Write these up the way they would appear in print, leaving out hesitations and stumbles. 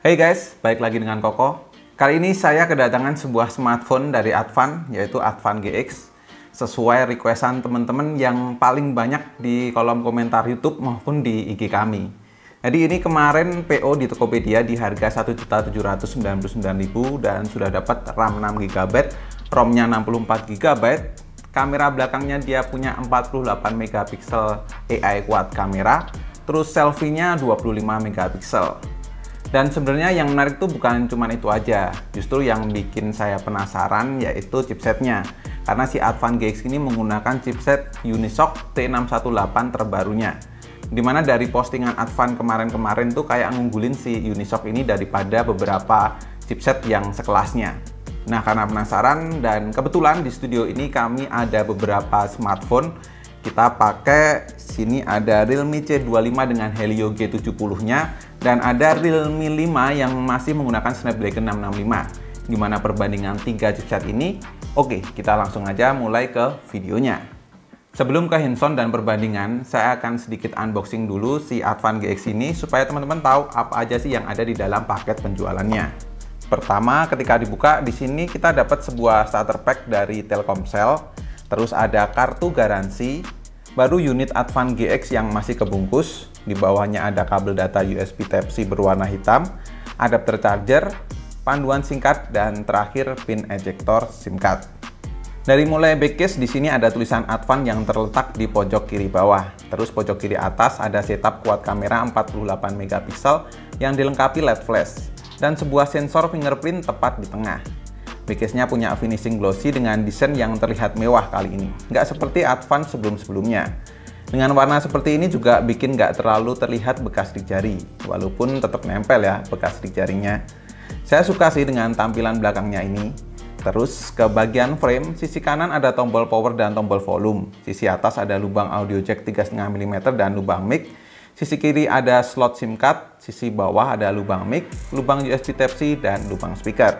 Hey guys, balik lagi dengan Koko. Kali ini saya kedatangan sebuah smartphone dari Advan, yaitu Advan GX. Sesuai requestan teman-teman yang paling banyak di kolom komentar YouTube maupun di IG kami. Jadi ini kemarin PO di Tokopedia di harga Rp1.799.000 dan sudah dapat RAM 6GB, ROM-nya 64GB. Kamera belakangnya dia punya 48 megapiksel AI quad kamera, terus selfie-nya 25 megapiksel. Dan sebenarnya yang menarik tuh bukan cuma itu aja, justru yang bikin saya penasaran yaitu chipsetnya. Karena si Advan GX ini menggunakan chipset Unisoc T618 terbarunya. Dimana dari postingan Advan kemarin-kemarin tuh kayak ngunggulin si Unisoc ini daripada beberapa chipset yang sekelasnya. Nah, karena penasaran dan kebetulan di studio ini kami ada beberapa smartphone. Kita pakai sini ada Realme C25 dengan Helio G70-nya dan ada Realme 5 yang masih menggunakan Snapdragon 665. Gimana perbandingan 3 chipset ini? Oke, kita langsung aja mulai ke videonya. Sebelum ke hands-on dan perbandingan, saya akan sedikit unboxing dulu si Advan GX ini supaya teman-teman tahu apa aja sih yang ada di dalam paket penjualannya. Pertama, ketika dibuka di sini kita dapat sebuah starter pack dari Telkomsel, terus ada kartu garansi, baru unit Advan GX yang masih kebungkus, di bawahnya ada kabel data USB Type-C berwarna hitam, adapter charger, panduan singkat, dan terakhir pin ejector SIM card. Dari mulai backcase di sini ada tulisan Advan yang terletak di pojok kiri bawah. Terus pojok kiri atas ada setup quad kamera 48 megapiksel yang dilengkapi LED flash dan sebuah sensor fingerprint tepat di tengah. Backcase-nya punya finishing glossy dengan desain yang terlihat mewah kali ini. Nggak seperti Advan sebelum-sebelumnya. Dengan warna seperti ini juga bikin nggak terlalu terlihat bekas di jari, walaupun tetap nempel ya bekas di jarinya. Saya suka sih dengan tampilan belakangnya ini. Terus ke bagian frame, sisi kanan ada tombol power dan tombol volume. Sisi atas ada lubang audio jack 3,5 mm dan lubang mic. Sisi kiri ada slot SIM card, sisi bawah ada lubang mic, lubang USB Type-C, dan lubang speaker.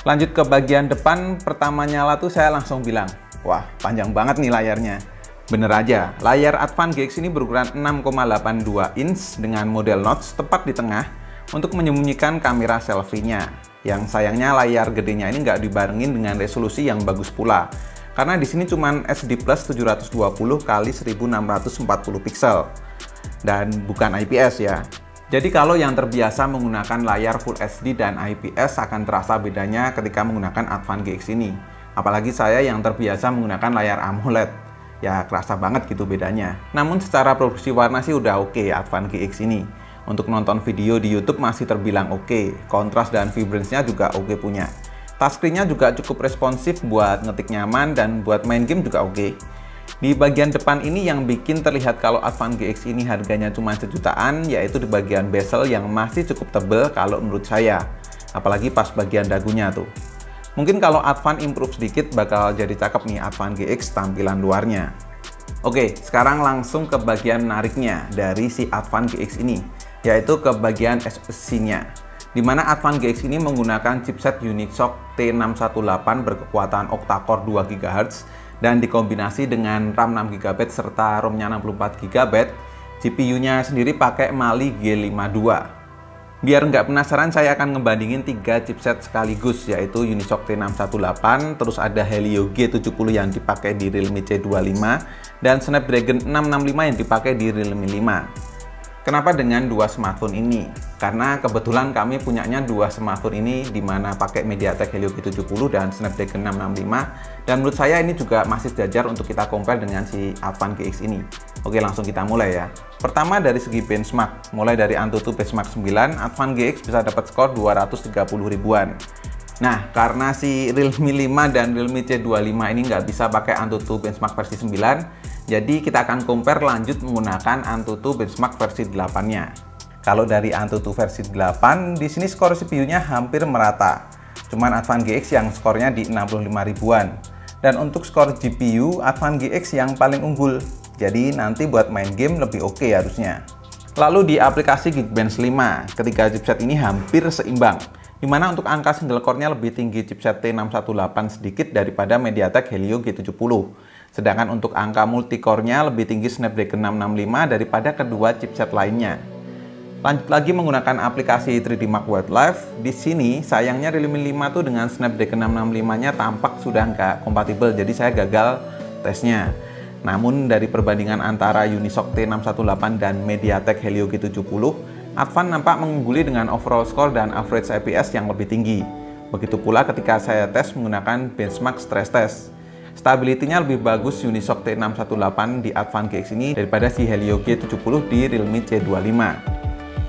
Lanjut ke bagian depan, pertama nyala tuh saya langsung bilang, wah panjang banget nih layarnya. Bener aja, layar Advan GX ini berukuran 6,82 inch dengan model notch tepat di tengah untuk menyembunyikan kamera selfie-nya. Yang sayangnya layar gedenya ini nggak dibarengin dengan resolusi yang bagus pula. Karena di sini cuman SD Plus 720 x 1640 piksel. Dan bukan IPS ya. Jadi kalau yang terbiasa menggunakan layar Full HD dan IPS akan terasa bedanya ketika menggunakan Advan GX ini. Apalagi saya yang terbiasa menggunakan layar AMOLED. Ya kerasa banget gitu bedanya. Namun secara produksi warna sih udah oke Advan GX ini. Untuk nonton video di YouTube masih terbilang oke. Kontras dan vibrance-nya juga oke punya. Touchscreen-nya juga cukup responsif buat ngetik nyaman dan buat main game juga oke. Di bagian depan ini yang bikin terlihat kalau Advan GX ini harganya cuma sejutaan, yaitu di bagian bezel yang masih cukup tebel kalau menurut saya. Apalagi pas bagian dagunya tuh. Mungkin kalau Advan improve sedikit bakal jadi cakep nih Advan GX tampilan luarnya. Oke, sekarang langsung ke bagian menariknya dari si Advan GX ini, yaitu ke bagian SoC-nya. Dimana Advan GX ini menggunakan chipset Unisoc T618 berkekuatan octa-core 2 GHz dan dikombinasi dengan RAM 6GB serta ROM-nya 64GB. GPU-nya sendiri pakai Mali G52. Biar nggak penasaran, saya akan ngebandingin 3 chipset sekaligus, yaitu Unisoc T618, terus ada Helio G70 yang dipakai di Realme C25, dan Snapdragon 665 yang dipakai di Realme 5. Kenapa dengan dua smartphone ini? Karena kebetulan kami punyanya dua smartphone ini di mana pakai MediaTek Helio G70 dan Snapdragon 665, dan menurut saya ini juga masih sejajar untuk kita compare dengan si Advan GX ini. Oke, langsung kita mulai ya. Pertama dari segi benchmark, mulai dari AnTuTu benchmark 9, Advan GX bisa dapat skor 230 ribuan. Nah, karena si Realme 5 dan Realme C25 ini nggak bisa pakai AnTuTu benchmark versi 9, jadi kita akan compare lanjut menggunakan AnTuTu benchmark versi 8-nya. Kalau dari AnTuTu versi 8, di sini skor CPU-nya hampir merata. Cuman Advan GX yang skornya di 65 ribuan. Dan untuk skor GPU, Advan GX yang paling unggul. Jadi nanti buat main game lebih oke harusnya. Lalu di aplikasi Geekbench 5, ketiga chipset ini hampir seimbang. Dimana untuk angka single core-nya lebih tinggi chipset T618 sedikit daripada MediaTek Helio G70. Sedangkan untuk angka multicore-nya lebih tinggi Snapdragon 665 daripada kedua chipset lainnya. Lanjut lagi menggunakan aplikasi 3D Mark Wildlife. Di sini sayangnya Realme 5 tuh dengan Snapdragon 665-nya tampak sudah nggak kompatibel, jadi saya gagal tesnya. Namun dari perbandingan antara Unisoc T618 dan MediaTek Helio G70, Advan nampak mengungguli dengan overall score dan average IPS yang lebih tinggi. Begitu pula ketika saya tes menggunakan benchmark stress test. Stability-nya lebih bagus Unisoc T618 di Advan GX ini daripada si Helio G70 di Realme C25.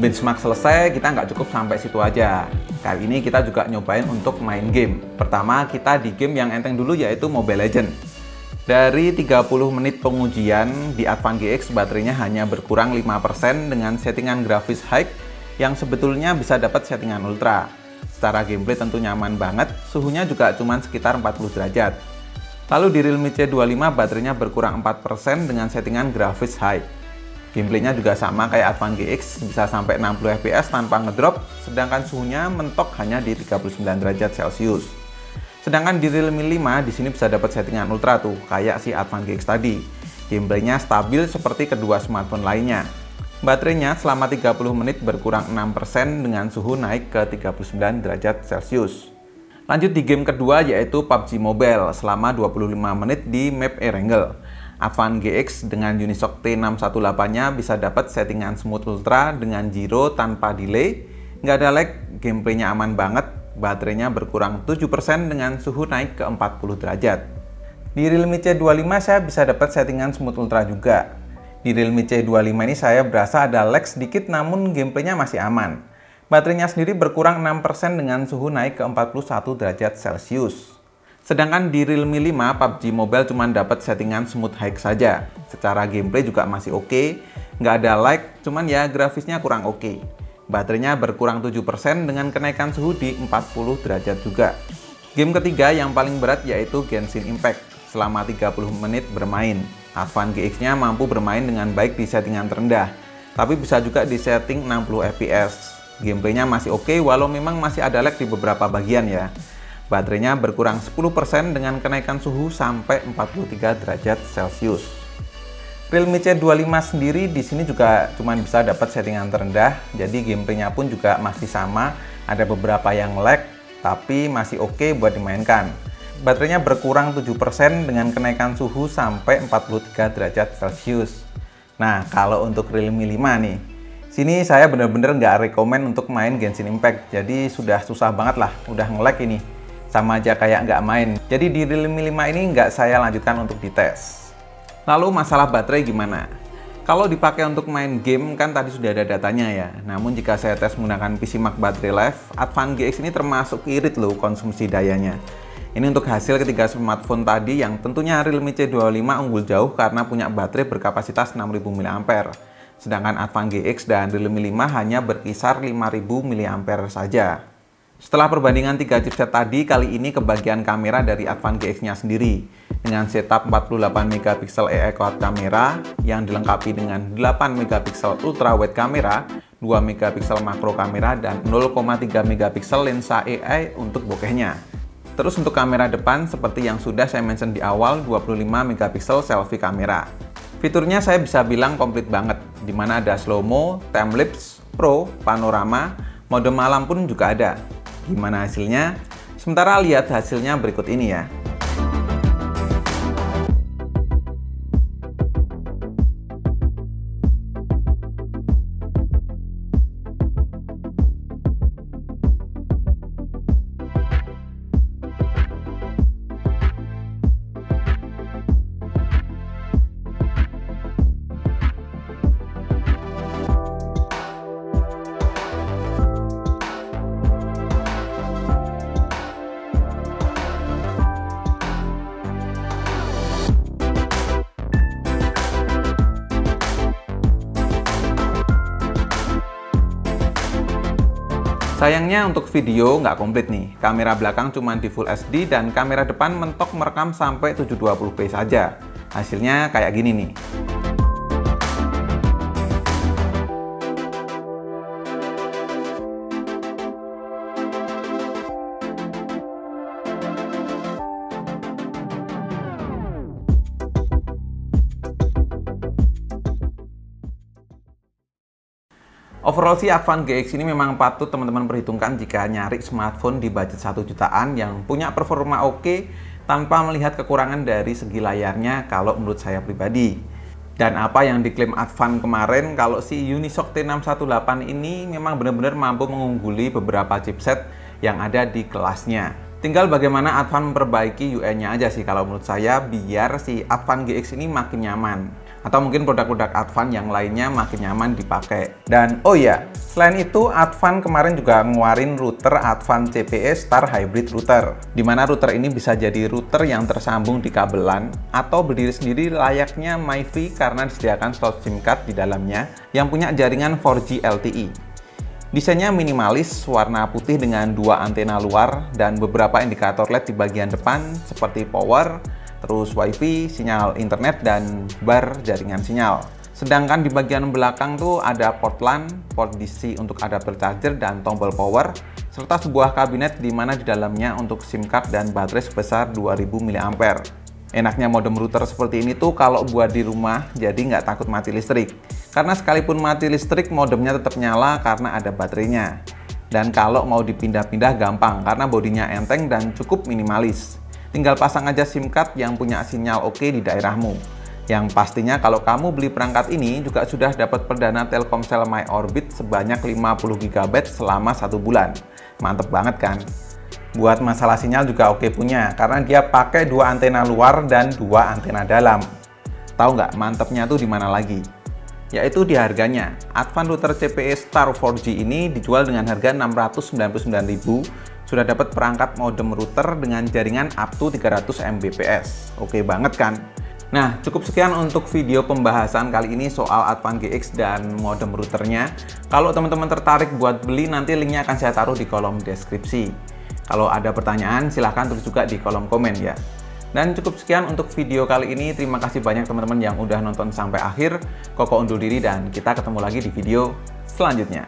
Benchmark selesai, kita nggak cukup sampai situ aja. Kali ini kita juga nyobain untuk main game. Pertama, kita di game yang enteng dulu yaitu Mobile Legends. Dari 30 menit pengujian, di Advan GX baterainya hanya berkurang 5% dengan settingan grafis high yang sebetulnya bisa dapat settingan ultra. Secara gameplay tentu nyaman banget, suhunya juga cuma sekitar 40 derajat. Lalu di Realme C25 baterainya berkurang 4% dengan settingan grafis high. Gameplaynya juga sama kayak Advan GX, bisa sampai 60 fps tanpa ngedrop, sedangkan suhunya mentok hanya di 39 derajat Celcius. Sedangkan di Realme 5 di sini bisa dapat settingan ultra tuh, kayak si Advan GX tadi. Gameplaynya stabil seperti kedua smartphone lainnya. Baterainya selama 30 menit berkurang 6% dengan suhu naik ke 39 derajat Celcius. Lanjut di game kedua yaitu PUBG Mobile selama 25 menit di map Erangel. Advan GX dengan Unisoc T618-nya bisa dapat settingan smooth ultra dengan gyro tanpa delay, nggak ada lag, gameplaynya aman banget, baterainya berkurang 7% dengan suhu naik ke 40 derajat. Di Realme C25 saya bisa dapat settingan smooth ultra juga. Di Realme C25 ini saya berasa ada lag sedikit namun gameplaynya masih aman. Baterainya sendiri berkurang 6% dengan suhu naik ke 41 derajat Celcius. Sedangkan di Realme 5 PUBG Mobile cuma dapat settingan smooth high saja. Secara gameplay juga masih oke, nggak ada lag, cuman ya grafisnya kurang oke. Baterainya berkurang 7% dengan kenaikan suhu di 40 derajat juga. Game ketiga yang paling berat yaitu Genshin Impact. Selama 30 menit bermain, Advan GX-nya mampu bermain dengan baik di settingan terendah, tapi bisa juga di setting 60 fps. Gameplaynya masih oke walau memang masih ada lag di beberapa bagian ya. Baterainya berkurang 10% dengan kenaikan suhu sampai 43 derajat Celcius. Realme C25 sendiri di sini juga cuma bisa dapat settingan terendah, jadi gameplaynya pun juga masih sama, ada beberapa yang lag, tapi masih oke buat dimainkan. Baterainya berkurang 7% dengan kenaikan suhu sampai 43 derajat Celcius. Nah, kalau untuk Realme 5 nih, sini saya bener-bener nggak rekomen untuk main Genshin Impact, jadi sudah susah banget lah, udah nge-lag ini. Sama aja kayak nggak main. Jadi di Realme 5 ini nggak saya lanjutkan untuk dites. Lalu masalah baterai gimana? Kalau dipakai untuk main game kan tadi sudah ada datanya ya. Namun jika saya tes menggunakan PC Mark Battery Life, Advan GX ini termasuk irit loh konsumsi dayanya. Ini untuk hasil ketiga smartphone tadi yang tentunya Realme C25 unggul jauh karena punya baterai berkapasitas 6000 mAh. Sedangkan Advan GX dan Realme 5 hanya berkisar 5000 mAh saja. Setelah perbandingan 3 chipset tadi, kali ini ke bagian kamera dari Advan GX-nya sendiri. Dengan setup 48 MP AI quad kamera yang dilengkapi dengan 8 MP ultra wide kamera, 2 MP makro kamera, dan 0,3 MP lensa AI untuk bokehnya. Terus untuk kamera depan, seperti yang sudah saya mention di awal, 25 MP selfie kamera. Fiturnya saya bisa bilang komplit banget, dimana ada slow-mo, time-lapse, pro, panorama, mode malam pun juga ada. Gimana hasilnya? Sementara lihat hasilnya berikut ini ya. Sayangnya untuk video nggak komplit nih, kamera belakang cuma di Full HD dan kamera depan mentok merekam sampai 720p saja. Hasilnya kayak gini nih. Overall sih Advan GX ini memang patut teman-teman perhitungkan jika nyari smartphone di budget 1 jutaan yang punya performa oke tanpa melihat kekurangan dari segi layarnya kalau menurut saya pribadi. Dan apa yang diklaim Advan kemarin kalau si Unisoc T618 ini memang benar-benar mampu mengungguli beberapa chipset yang ada di kelasnya. Tinggal bagaimana Advan memperbaiki UI-nya aja sih kalau menurut saya biar si Advan GX ini makin nyaman. Atau mungkin produk-produk Advan yang lainnya makin nyaman dipakai. Dan oh iya, selain itu Advan kemarin juga ngeluarin router Advan CPE Star Hybrid Router. Dimana router ini bisa jadi router yang tersambung di kabelan atau berdiri sendiri layaknya MiFi karena disediakan slot SIM card di dalamnya yang punya jaringan 4G LTE. Desainnya minimalis, warna putih dengan 2 antena luar dan beberapa indikator LED di bagian depan seperti power, terus WiFi, sinyal internet, dan bar jaringan sinyal. Sedangkan di bagian belakang tuh ada port LAN, port DC untuk adapter charger dan tombol power, serta sebuah kabinet di mana di dalamnya untuk SIM card dan baterai sebesar 2000 mAh. Enaknya modem router seperti ini tuh kalau buat di rumah jadi nggak takut mati listrik. Karena sekalipun mati listrik modemnya tetap nyala karena ada baterainya. Dan kalau mau dipindah-pindah gampang karena bodinya enteng dan cukup minimalis. Tinggal pasang aja SIM card yang punya sinyal oke di daerahmu. Yang pastinya kalau kamu beli perangkat ini juga sudah dapat perdana Telkomsel My Orbit sebanyak 50 GB selama 1 bulan. Mantep banget kan? Buat masalah sinyal juga oke punya, karena dia pakai 2 antena luar dan 2 antena dalam. Tahu nggak mantepnya tuh di mana lagi? Yaitu di harganya. Advan router CPE Star 4G ini dijual dengan harga 699.000, sudah dapat perangkat modem router dengan jaringan up to 300 Mbps. Oke banget kan? Nah, cukup sekian untuk video pembahasan kali ini soal Advan GX dan modem routernya. Kalau teman-teman tertarik buat beli, nanti linknya akan saya taruh di kolom deskripsi. Kalau ada pertanyaan, silahkan tulis juga di kolom komen ya. Dan cukup sekian untuk video kali ini. Terima kasih banyak teman-teman yang udah nonton sampai akhir. Koko undur diri dan kita ketemu lagi di video selanjutnya.